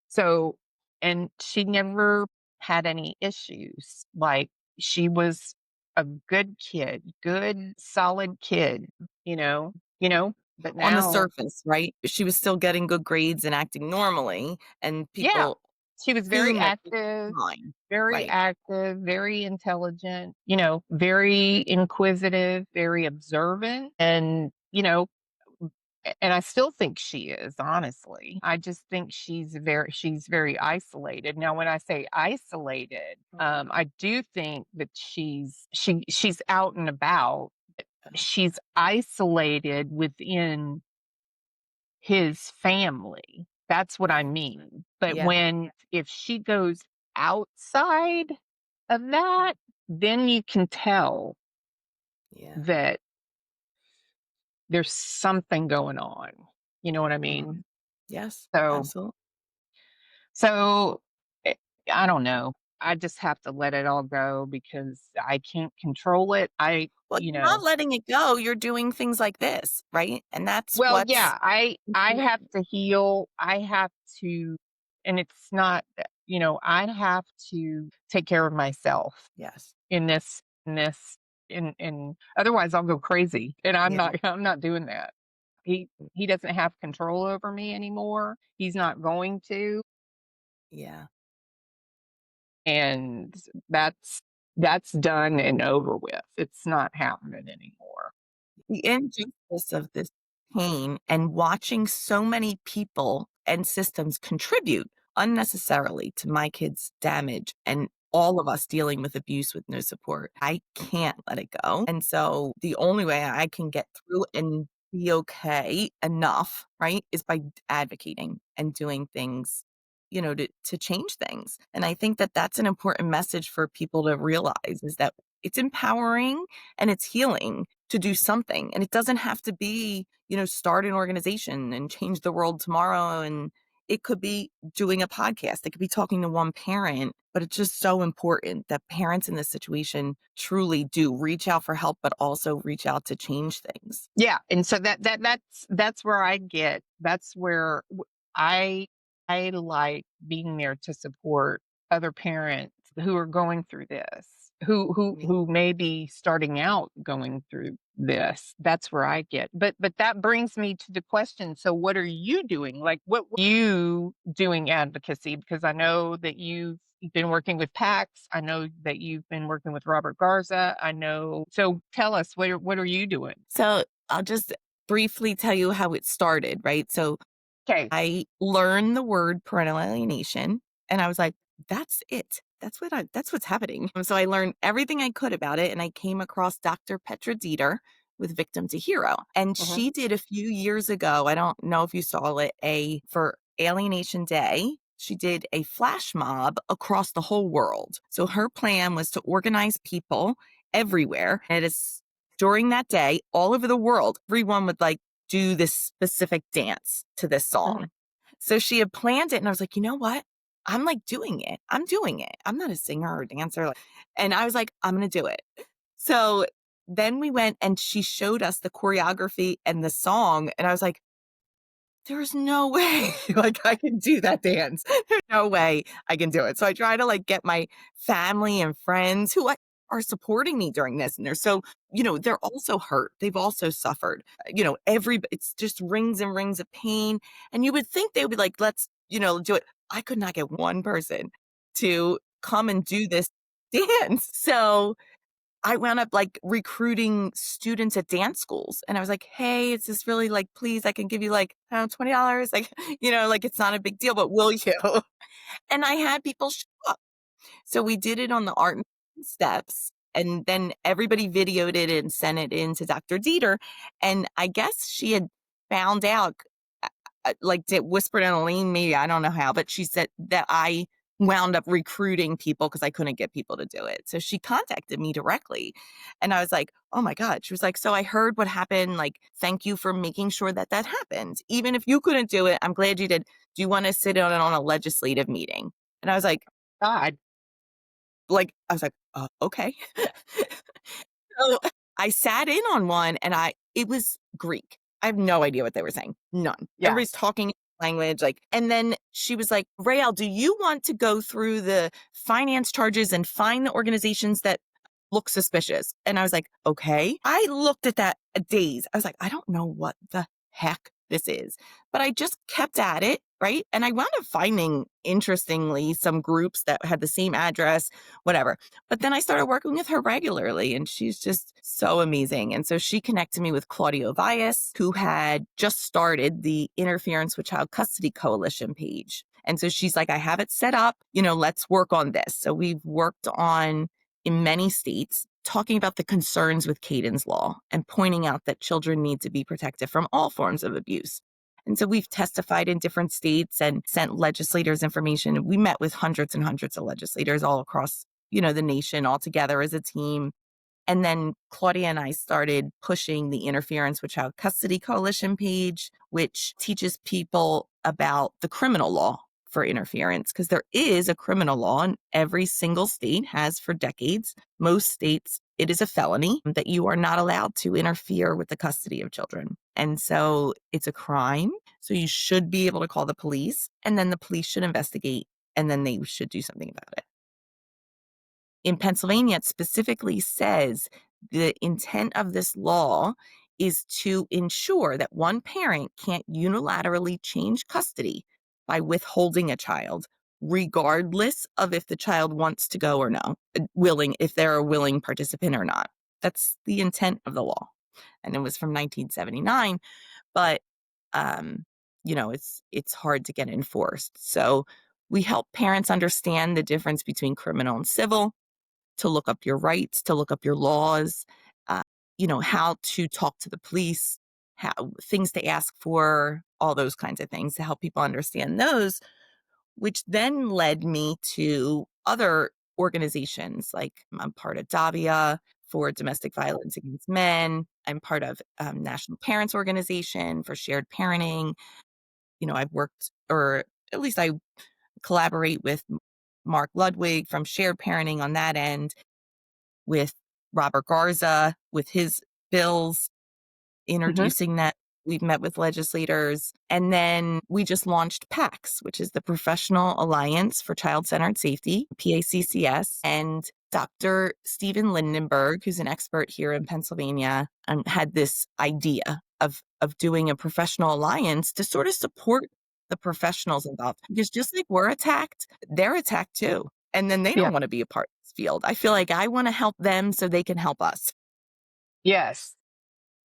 So, and she never had any issues. Like she was a good kid, good, solid kid, but On the now, surface, right? She was still getting good grades and acting normally, and yeah, people she was very assume that she's active. fine. Very Right. active, very intelligent, very inquisitive, very observant, and, and I still think she is, honestly. I just think she's very isolated. Now, when I say isolated, I do think that she's out and about. She's isolated within his family. That's what I mean. But Yeah. if she goes outside of that, then you can tell Yeah. that there's something going on. You know what I Mhm. mean? Yes, So, absolutely. so eh, I don't know. I just have to let it all go because I can't control it. Well, you're not letting it go, you're doing things like this, right? And that's Well, what's yeah, I have to heal. I have to, and it's not, I have to take care of myself yes. in this, in otherwise I'll go crazy. And I'm Yeah, not I'm not doing that. He doesn't have control over me anymore. He's not going to, yeah. and that's done and over with. It's not happening anymore. The injustice of this pain and watching so many people and systems contribute unnecessarily to my kids' damage and all of us dealing with abuse with no support. I can't let it go. And so the only way I can get through and be okay enough, right, is by advocating and doing things, to change things. And I think that that's an important message for people to realize, is that it's empowering and it's healing to do something. And it doesn't have to be, start an organization and change the world tomorrow. And it could be doing a podcast. It could be talking to one parent, but it's just so important that parents in this situation truly do reach out for help, but also reach out to change things. Yeah, and so that's where that's where I like being there to support other parents who are going through this, who may be starting out going through this. That's where I get. But that brings me to the question. So what are you doing? Like, what are you doing advocacy? Because I know that you've been working with PACS. I know that you've been working with Robert Garza. I know. So tell us, what are you doing? So I'll just briefly tell you how it started, right? So Okay. I learned the word parental alienation and I was like, that's it. That's what's happening. And so I learned everything I could about it. And I came across Dr. Petra Dieter with Victim to Hero. And she did a few years ago, I don't know if you saw it, for Alienation Day, she did a flash mob across the whole world. So her plan was to organize people everywhere. And it is during that day, all over the world, everyone would do this specific dance to this song. So she had planned it and I was like, you know what? I'm doing it. I'm doing it. I'm not a singer or dancer. And I was like, I'm going to do it. So then we went and she showed us the choreography and the song. And I was like, there's no way I can do that dance. There's no way I can do it. So I try to get my family and friends who are supporting me during this. And they're so, they're also hurt. They've also suffered, it's just rings and rings of pain. And you would think they would be like, let's, do it. I could not get one person to come and do this dance. So I wound up recruiting students at dance schools. And I was like, hey, it's just really please, I can give you I don't know, $20. It's not a big deal, but will you? And I had people show up. So we did it on the art steps. And then everybody videoed it and sent it in to Dr. Dieter. And I guess she had found out, whispered in a lane, maybe, I don't know how, but she said that I wound up recruiting people because I couldn't get people to do it. So she contacted me directly and I was like, oh my God. She was like, so I heard what happened. Thank you for making sure that happened. Even if you couldn't do it, I'm glad you did. Do you want to sit on a legislative meeting? And I was like, God. Okay. So I sat in on one and it was Greek. I have no idea what they were saying. None. Yeah. Everybody's talking language. And then she was like, Rael, do you want to go through the finance charges and find the organizations that look suspicious? And I was like, okay. I looked at that a daze. I was like, I don't know what the heck this is, but I just kept at it. Right. And I wound up finding, interestingly, some groups that had the same address, whatever. But then I started working with her regularly and she's just so amazing. And so she connected me with Claudio Valles, who had just started the Interference with Child Custody Coalition page. And so she's like, I have it set up, let's work on this. So we've worked on, in many states, talking about the concerns with Caden's law and pointing out that children need to be protected from all forms of abuse. And so we've testified in different states and sent legislators information. We met with hundreds and hundreds of legislators all across, the nation all together as a team. And then Claudia and I started pushing the Interference with Child Custody Coalition page, which teaches people about the criminal law for interference, because there is a criminal law and every single state has for decades. Most states, it is a felony that you are not allowed to interfere with the custody of children. And so it's a crime. So you should be able to call the police and then the police should investigate and then they should do something about it. In Pennsylvania, it specifically says the intent of this law is to ensure that one parent can't unilaterally change custody by withholding a child, regardless of if the child wants to go or no, if they're a willing participant or not. That's the intent of the law. And it was from 1979, but, it's hard to get enforced. So We help parents understand the difference between criminal and civil, to look up your rights, to look up your laws, uh, how to talk to the police, how things to ask for, all those kinds of things to help people understand those, which then led me to other organizations. Like I'm part of Davia for domestic violence against men. I'm part of National Parents Organization for shared parenting. I've worked, or at least I collaborate with Mark Ludwig from shared parenting on that end, with Robert Garza with his bills, Hmm. introducing that. We've met with legislators. And then we just launched PACS, which is the Professional Alliance for Child-Centered Safety, PACCS. And Dr. Stephen Lindenberg, who's an expert here in Pennsylvania, had this idea of doing a professional alliance to sort of support the professionals involved. Because just like we're attacked, they're attacked too. And then they Yeah. don't want to be a part of this field. I feel like I want to help them so they can help us. Yes.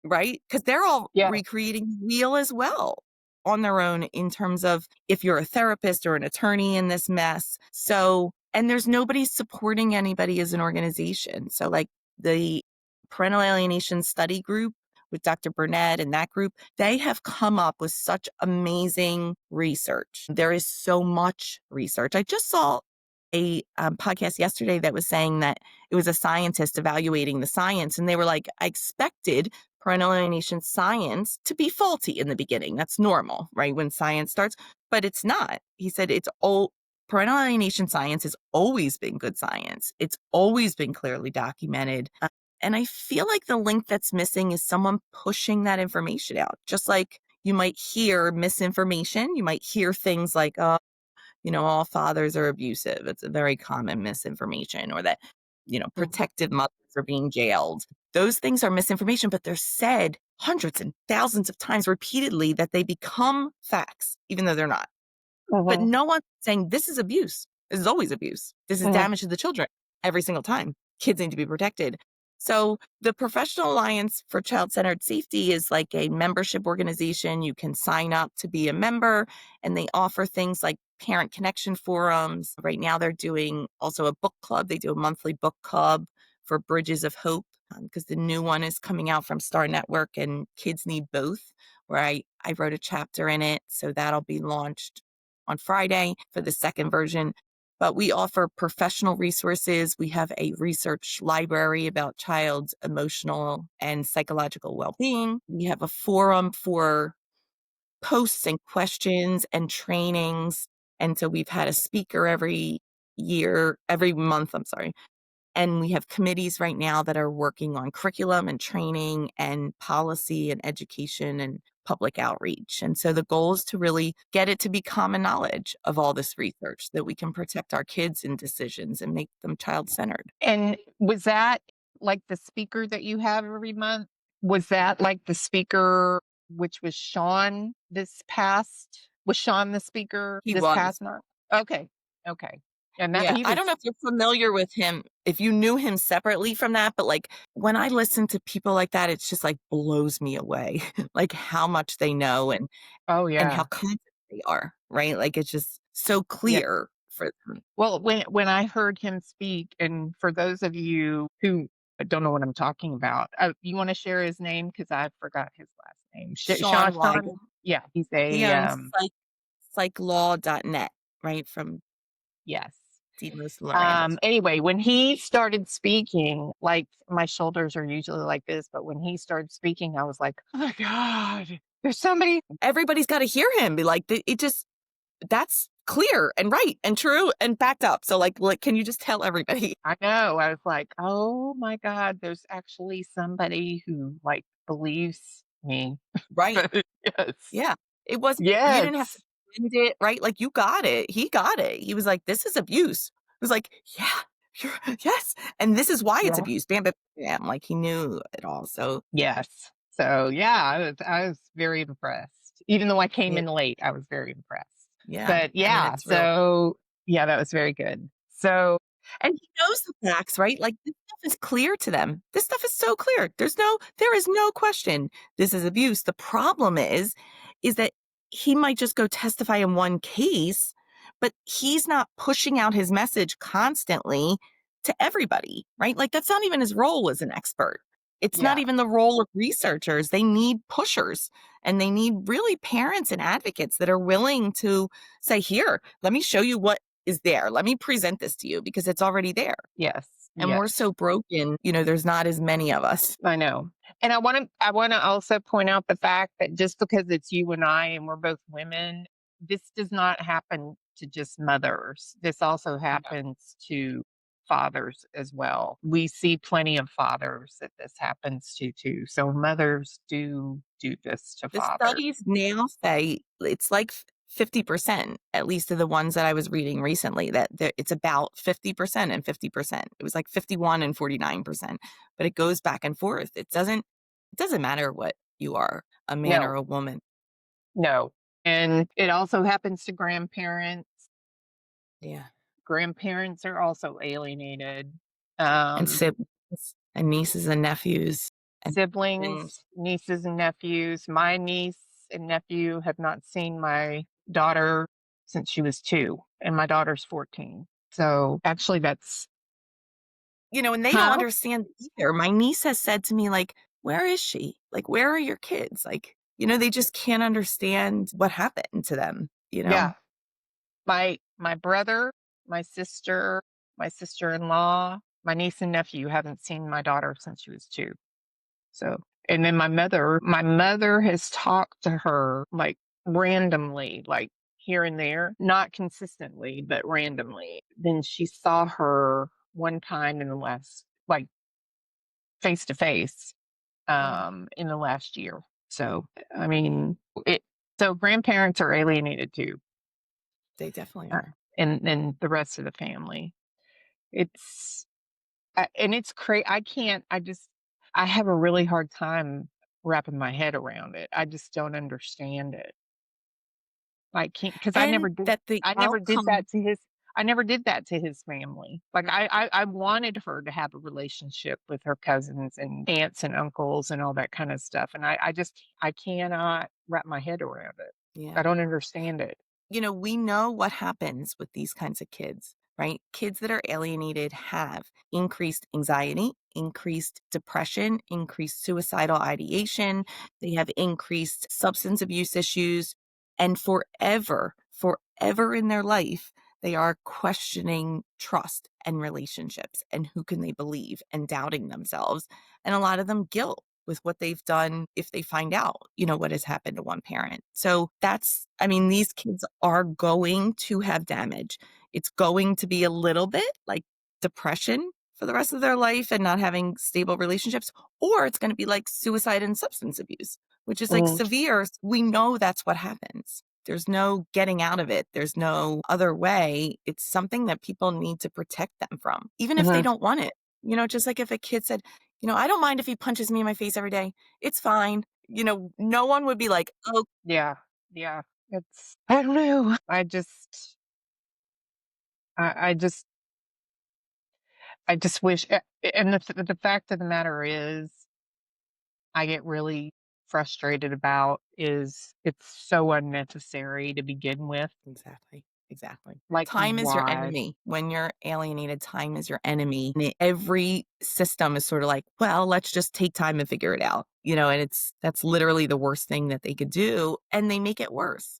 Right? Because they're all Yeah. recreating the wheel as well on their own in terms of if you're a therapist or an attorney in this mess. So, and there's nobody supporting anybody as an organization. So like the Parental Alienation Study Group with Dr. Burnett and that group, they have come up with such amazing research. There is so much research. I just saw a podcast yesterday that was saying that it was a scientist evaluating the science, and they were like, I expected parental alienation science to be faulty in the beginning. That's normal, right? When science starts, but it's not. He said parental alienation science has always been good science. It's always been clearly documented. And I feel like the link that's missing is someone pushing that information out. Just like you might hear misinformation, you might hear things like, all fathers are abusive. It's a very common misinformation, or that, protective mothers are being jailed. Those things are misinformation, but they're said hundreds and thousands of times repeatedly that they become facts, even though they're not. But Hmm. no one's saying this is abuse. This is always abuse. This is Hmm. damage to the children every single time. Kids need to be protected. So the Professional Alliance for Child-Centered Safety is like a membership organization. You can sign up to be a member, and they offer things like parent connection forums. Right now they're doing also a book club. They do a monthly book club for Bridges of Hope, because the new one is coming out from Star Network, and Kids Need Both, where I wrote a chapter in it. So that'll be launched on Friday for the second version. But we offer professional resources. We have a research library about child's emotional and psychological well-being. We have a forum for posts and questions and trainings. And so we've had a speaker every month, I'm sorry. And we have committees right now that are working on curriculum and training and policy and education and public outreach. And so the goal is to really get it to be common knowledge of all this research, that we can protect our kids in decisions and make them child-centered. And was that like the speaker that you have every month? Was that like the speaker, which was Sean this past? Was Sean the speaker He this was. past month? Okay. Okay. And that Yeah. he I was, don't know if you're familiar with him, if you knew him separately from that, but like when I listen to people like that, it's just like blows me away, like how much they know oh and how yeah. confident they are, right? Like it's just so Yeah. clear for them. Well, when I heard him speak, and for those of you who don't know what I'm talking about, you want to share his name because I forgot his last name. Sean Weigel. Yeah, he's He a owns psychlaw.net, right? From yes. Demos Lorenz. Anyway, when he started speaking, like my shoulders are usually like this, but when he started speaking, I was like, oh my God, there's somebody. Everybody's got to hear him. Be like, it just, that's clear and right and true and backed up. So like, can you just tell everybody? I know. I was like, oh my God, there's actually somebody who like believes me. Right. Yes. Yeah. It was, you didn't have to Yes. defend it, right? Like you got it. He got it. He was like, this is abuse. It was like, yeah, yes. And this is why it's Yeah. abuse. Bam, bam, bam. Like he knew it all. So Yes. So yeah, I was very impressed. Even though I came yeah, in late, I was very impressed. yeah. But I mean, yeah, it's real. so yeah, that was very good. So And he knows the facts, right? Like this stuff is clear to them. This stuff is so clear. There is no question. This is abuse. The problem is that he might just go testify in one case, but he's not pushing out his message constantly to everybody, right? Like that's not even his role as an expert. It's not Yeah. even the role of researchers. They need pushers and they need really parents and advocates that are willing to say, here, let me show you what is there. Let me present this to you because it's already there. Yes. And we're Yes. so broken, there's not as many of us. I know. And I want to also point out the fact that just because it's you and I and we're both women, this does not happen to just mothers. This also happens to fathers as well. We see plenty of fathers that this happens to too. So mothers do this to The fathers. studies now say it's like 50%, at least of the ones that I was reading recently, that it's about 50% and 50%. It was like 51 and 49%, but it goes back and forth. It doesn't matter what you are, a man or No, a woman. no. And it also happens to grandparents. Yeah. Grandparents are also alienated. And Um, siblings and nieces and nephews and Siblings, cousins. nieces and nephews. My niece and nephew have not seen my daughter since she was 2, and my daughter's 14. So actually, that's And they don't huh? understand either. My niece has said to me, like, where is she? Like, where are your kids? Like, they just can't understand what happened to them. Yeah. My brother, my sister, my sister-in-law, my niece and nephew haven't seen my daughter since she was 2. So, and then my mother has talked to her like randomly, like here and there, not consistently, but randomly. Then she saw her one time in the last, like face to face, Mm, in the last year. So, I mean, it, so grandparents are alienated too, they definitely uh, are. and the rest of the family. It's, and it's crazy. I have a really hard time wrapping my head around it. I just don't understand it. I can't because And that the I never did outcome that to his I never did that to his family. Like I wanted her to have a relationship with her cousins and aunts and uncles and all that kind of stuff. And I cannot wrap my head around it. yeah. I don't understand it. We know what happens with these kinds of kids, right? Kids that are alienated have increased anxiety, increased depression, increased suicidal ideation. They have increased substance abuse issues. And forever in their life, they are questioning trust and relationships and who can they believe and doubting themselves. And a lot of them guilt with what they've done if they find out, what has happened to one parent. So these kids are going to have damage. It's going to be a little bit like depression for the rest of their life and not having stable relationships, or it's going to be like suicide and substance abuse, which is like Mm, severe. We know that's what happens. There's no getting out of it. There's no other way. It's something that people need to protect them from, even if they mhm. don't want it. Just like if a kid said, I don't mind if he punches me in my face every day. It's fine. No one would be like, oh, Yeah. Yeah. It's I don't know. I just wish and the fact of the matter is I get really frustrated about is it's so unnecessary to begin with. exactly. Exactly. Like, Time is your why? enemy. When you're alienated, time is your enemy. And every system is sort of like, well, let's just take time and figure it out. And that's literally the worst thing that they could do. And they make it worse.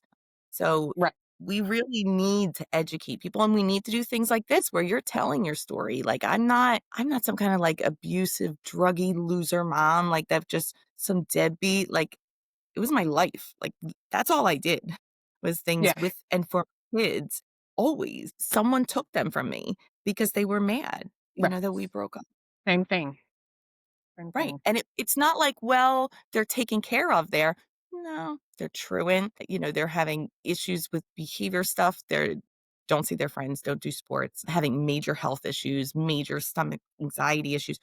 So Right. we really need to educate people and we need to do things like this where you're telling your story. Like I'm not some kind of like abusive, druggy loser mom, like that just some deadbeat. Like it was my life. Like that's all I did was things Yeah. with and for kids. Always someone took them from me because they were mad, Right. that we broke up. Same thing. Same Right. thing. And it's not like, well, they're taken care of there. No, they're truant. They're having issues with behavior stuff. They don't see their friends, don't do sports, having major health issues, major stomach anxiety issues,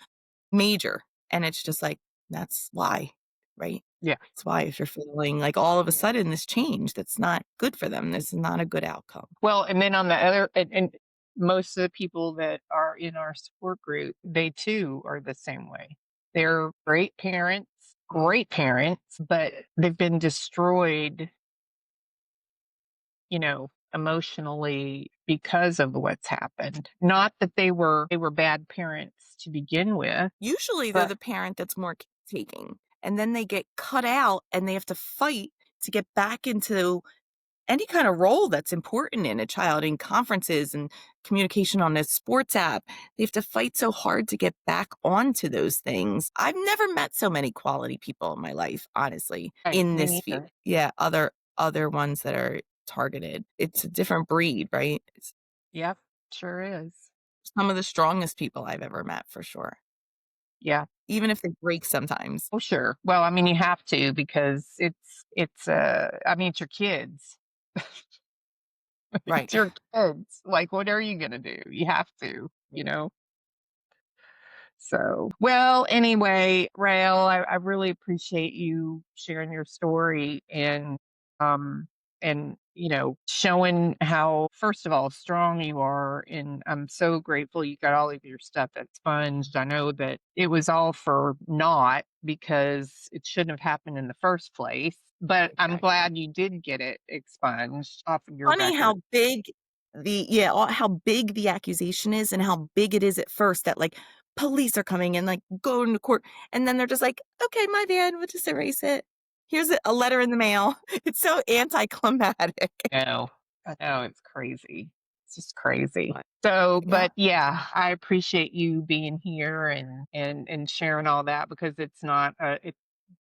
major. And it's just like, that's why, right? Yeah. That's why if you're feeling like all of a sudden this change, that's not good for them. This is not a good outcome. Well, and then on the other and most of the people that are in our support group, they too are the same way. They're great parents, but they've been destroyed, emotionally because of what's happened. Not that they were bad parents to begin with, Usually they're but the parent that's more taking, and then they get cut out and they have to fight to get back into any kind of role that's important in a child, in conferences and communication on a sports app. They have to fight so hard to get back onto those things. I've never met so many quality people in my life, honestly, right, in me this field. neither. Yeah, other ones that are targeted. It's a different breed, right? It's Yep, sure is. some of the strongest people I've ever met, for sure. Yeah. Even if they break sometimes. Oh, sure. Well, I mean, you have to because I mean, it's your kids. Right. It's your kids. Like, what are you gonna do? You have to, you know? So, well, anyway, Rael, I really appreciate you sharing your story um and showing how, first of all, strong you are. And I'm so grateful you got all of your stuff expunged. I know that it was all for naught because it shouldn't have happened in the first place. But I'm Exactly. glad you did get it expunged off of your Funny record. how big how big the accusation is and how big it is at first that, like, police are coming and, like, going to court, and then they're just like, "Okay, my bad, we'll just erase it. Here's a letter in the mail." It's so anticlimactic. No, I know it's crazy. It's just crazy. But So, yeah, but yeah, I appreciate you being here and sharing all that because it's not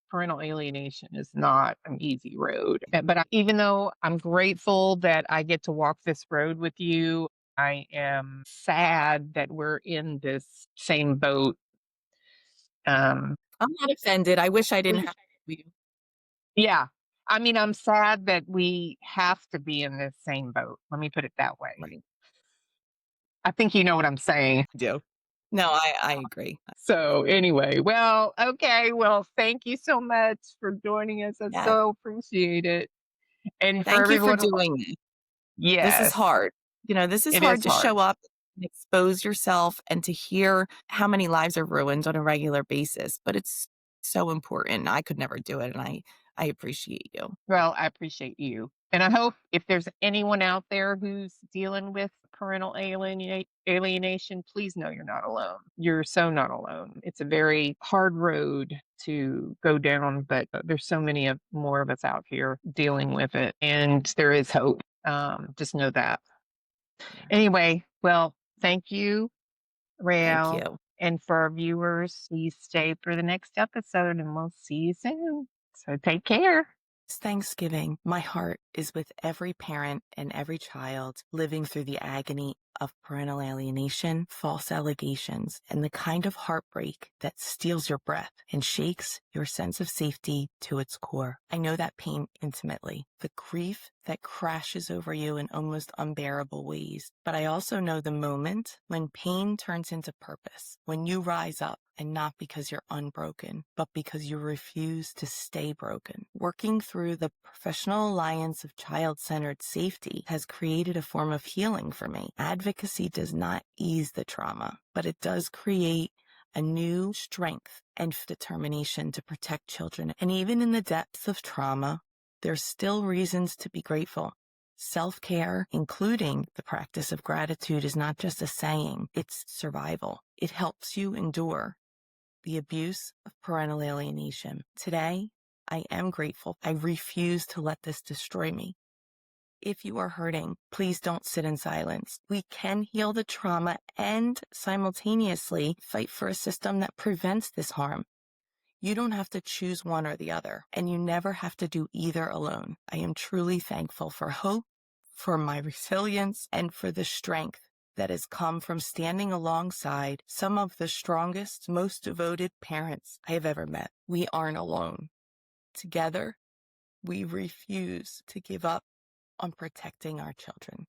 parental alienation is not an easy road. But even though I'm grateful that I get to walk this road with you, I am sad that we're in this same boat. Um, I'm not offended. I wish I didn't have to. yeah. I mean, I'm sad that we have to be in this same boat. Let me put it that way. Right. I think you know what I'm saying. Do. No, I agree. So anyway, well, okay. Well, thank you so much for joining us. I Yes. so appreciate it. And for Thank you for everyone, doing this. This is yes, hard. This is it is hard to hard. show up and expose yourself and to hear how many lives are ruined on a regular basis, but it's so important. I could never do it, and I appreciate you. Well, I appreciate you. And I hope if there's anyone out there who's dealing with parental alienation, please know you're not alone. You're so not alone. It's a very hard road to go down, but there's so many more of us out here dealing with it, and there is hope. Just know that. Yeah. Anyway, well, thank you, Thank Rael. you. And for our viewers, please stay for the next episode and we'll see you soon. So take care. This Thanksgiving, my heart is with every parent and every child living through the agony of parental alienation, false allegations, and the kind of heartbreak that steals your breath and shakes your sense of safety to its core. I know that pain intimately, the grief that crashes over you in almost unbearable ways. But I also know the moment when pain turns into purpose, when you rise up, and not because you're unbroken, but because you refuse to stay broken. Working through the Professional Alliance of Child-Centered Safety has created a form of healing for me. Advocacy does not ease the trauma, but it does create a new strength and determination to protect children. And even in the depths of trauma, there's still reasons to be grateful. Self-care, including the practice of gratitude, is not just a saying, it's survival. It helps you endure the abuse of parental alienation. Today, I am grateful. I refuse to let this destroy me. If you are hurting, please don't sit in silence. We can heal the trauma and simultaneously fight for a system that prevents this harm. You don't have to choose one or the other, and you never have to do either alone. I am truly thankful for hope, for my resilience, and for the strength that has come from standing alongside some of the strongest, most devoted parents I have ever met. We aren't alone. Together, we refuse to give up on protecting our children.